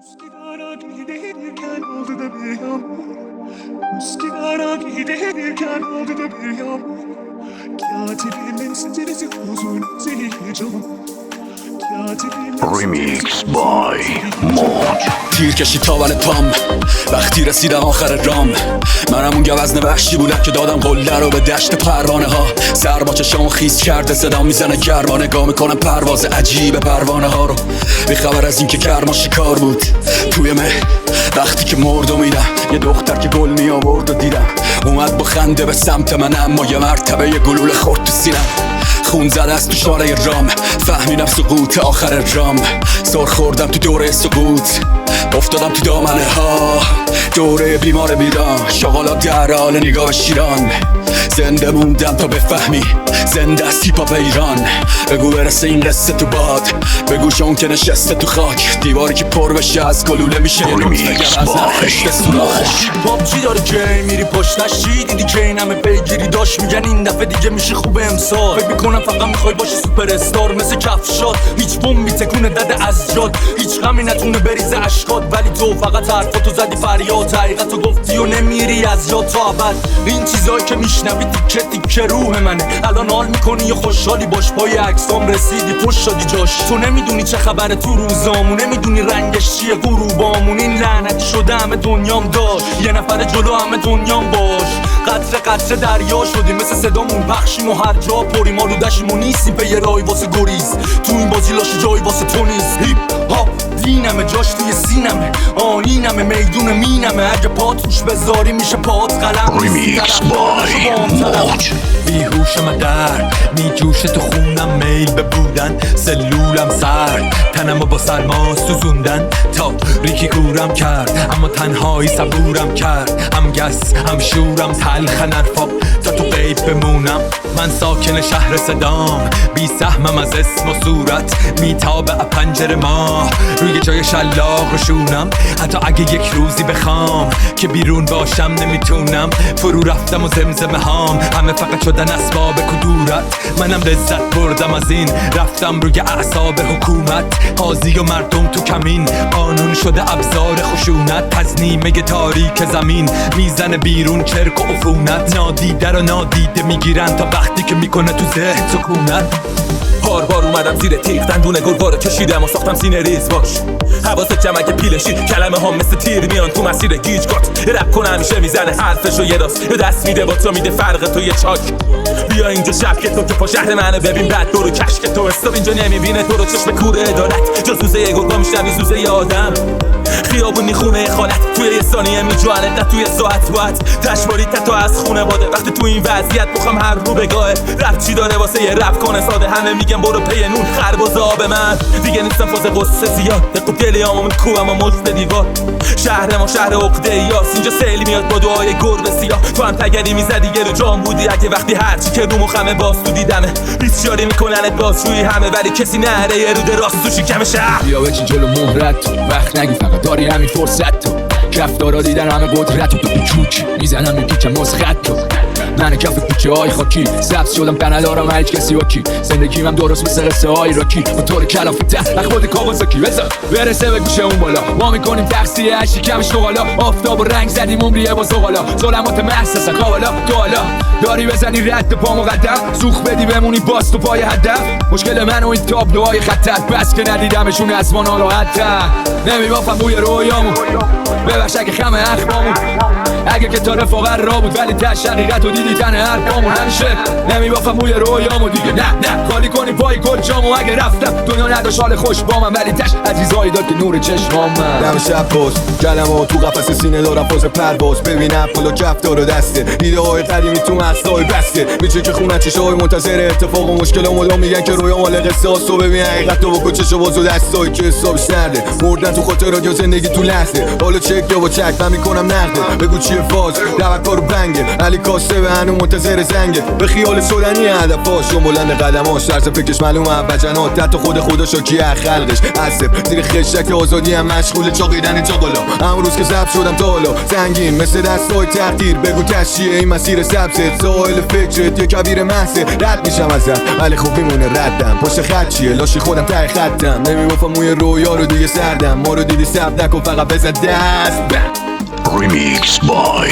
Üsküdar'a giderken oldu da bir yağmur. Üsküdar'a giderken oldu da bir yağmur. Katibimin stresi huzur zehicam. Remix by Mod. تیر کشید تاول پام وقتی رسیدم آخر رام. منم اون گوزن وحشی بودم که دادم قله رو به دشت پروانه ها. سرما چشامو خیس کرده صدا میزنه گرما. نگاه میکنم پرواز عجیب پروانه ها رو. بی خبر از این که کرما شکار بود توی مه. وقتی که مردم میدم یه دختر که گل می آورد و دیدم اومد با خنده به سمت من، اما یه مرتبه یه گلوله خورد تو سینم. خون زده است تو شارع رام، فهمیدم سقوط آخر رام. سر خوردم تو دوره سقوط، افتادم تو دامنه ها. دوره بیمار بیران، شغالا در حال نگاه شیران. زنده موندم تا بفهمی زنده است هیپ هاپ ایران. بگو برسه این قصه تو باد، بگو شون که نشسته تو خاک. دیواری که پر بشه از گلوله میشه یه نوت بگم از نخشته سوراخ. هیپ هاپ چی داره که میری پشتش؟ چی دیدی که این همه پیگیری داشت؟ میگن این دفعه دیگه میشه خوب امسال. فکر میکنم فقط میخوای باشی سوپر استار مثل کفشات. هیچ بوم میتکونه دده از جاد، هیچ غمی نتونه بریزه اشکات. ولی تو فقط حرفاتو زدی فریاد، حقیقتو گفتی و نمیری از یاد تا ابد. این چیزایی که میشنوی تیکه تیکه روح منه. الان حال میکنی یا خوشحالی باش، پای عکسام رسیدی پشت شدی جاش. تو نمیدونی چه خبره تو روزامون، نمیدونی رنگش چیه غروبامون. این لعنتی شده همه دنیام داشت، یه نفر جلو همه دنیام باش. قطره قطره دریا شدیم مثل صدامون پخشیم و هر جا پریم. آلودشیم و نیستیم به یه رای واسه گریز. تو این بازی لاش جایی واسه تو نیست. هیپ هاپ دینمه، جاش توی سینمه، آنینمه، میدون مینمه. اگه پات روش بذاری میشه پات قلم. Remix by Mod. بیهوش مدر میجوشه تو خونم، میل به بودن سلولم سرد. تنمو با سرما سوزوندن تا ریکی کورم کرد، اما تنهایی صبورم کرد. هم گس هم شورم تلخ نرفاب تا تو غیب بمونم. من ساکن شهر صدام، بی سهمم از اسم و صورت. میتابه پنجره ماه روی جای شلاق روشونم. حتی اگه یک روزی بخوام که بیرون باشم نمیتونم. فرو رفتم و زمزمه هام همه فقط شدن اسباب کدورت. منم لذت بردم از این، رفتم روی اعصاب حکومت. قاضی و مردم تو کمین، قانون شده ابزار خشونت. از نیمه تاریک زمین میزنه بیرون چرک و عفونت. نادیده رو نادیده میگیرن تا وقتی که میکنه تو ذهن سکونت. بار بار اومدم زیر تیغ، دندون گربه رو کشیدم و ساختم سینه ریز باش. حواست جمعه که پیلشی، کلمه ها مثل تیر میان تو مسیر گیجگات. رپ کنه همیشه میزنه حرفشو یه راست، یه دست میده با تو میده فرق تو یه چاک. بیا اینجا شب که تو که پا شهر منو ببین، بعد برو کشک تو استاب اینجا نمیبینه تو رو. چشم کوره ادارت جا سوزه یه گرگا میشنوی زوزه یه آدم. خیابونی خونه خالت توی یه ثانیه میجوانه، نه توی ساعت وقت. تشماری تا از خونه باده وقتی تو این وضعیت بخوام هر رو بگاه. رپ چی داره واسه یه رپ کنه ساده؟ همه میگن برو پی نون خرباز آب من. دیگه نیستم فاز قصه زیاد، دق و دلیامو میکوبم و مجد دیوار. شهر ما شهر عقده یاس، اینجا سیلی میاد با دعای گربه سیاه. تو هم تگری میزدی یه رو جام بودی اگه وقتی هرچی که رو مخمه باز تو دیدمه. بیسیاری میکننت بازجویی همه ولی کسی نره یه رو راست تو شکم شهر. بیا بچین جلو مهرت تو، وقت نگی فقط داری همین فرصت تو. کفتارا دیدن همه قدرت تو پیچوک میزنم میپیچم مسخط تو. من کف کوچه های خاکی سبز شدم قنلارم هیچ کسی وکی. زندگیم هم درست مثل قصه های راکی، با طور کلافی ته خود کاوازاکی. بذار برسه به گوشه اون بالا، ما میکنیم تقصیه هشی کمش تو حالا. آفتاب و رنگ زدیم عمریه با زغالا، ظلمات محسسن کاوالا. تو حالا داری بزنی رد پا مقدم، سوخ بدی بمونی باز تو پای هدف. مشکل من و این تابلوهای خطر، بس که ندیدمشون اسمان حالا حتی نمیبافم بوی رویامون. ببخش اگه خم اخبامون، اگه که تا رفاقت را بود ولی تش حقیقت و دیدی تن حرفامون. همیشه نمیبافم بوی رویامو دیگه، نه خالی کنی پای کل جامو. اگه رفتم دنیا نداشت حال خوش با من، ولی تش عزیزایی داد که نور چشمام من. دم شب باز کلمه تو قفس سینه دارم فاز پرواز. ببینم پلو کف داره دسته، ایده های قدیمی تو مغزهای بسته. میشه که خونه چشای منتظر اتفاق و مشکل مدام میگن که رویا مال قصه هاست. تو ببین حقیقت تو با چش و باز و دستایی که حسابش نرده. مردن تو خاطرات یا زندگی تو لحظه. حالا چک یا با چک من میکنم نقده. بگو چیه فاز دوکارو بنگه علی کاسه به هنو منتظر زنگه به خیال شدنی هدفاش و بلند قدماش طرز فکرش معلومه بجنات حتی خدا شاکیه خلقش عصب زیر خشک آزادی هم مشغول چاقیدن چاقالا امروز که ضبط شدم تا حالا سنگین مثل دستای تقدیر بگو تشیه این مسیر سبزت ساحل فکرت یه کبیر محصه رد میشم ازم ولی خوب میمونه ردم پشت خط چیه لاشی خودم ته خطم نمیگفتم موی رویا رو دیگه سردم ما رو دیدی سب نکن فقط بزن دست Remix by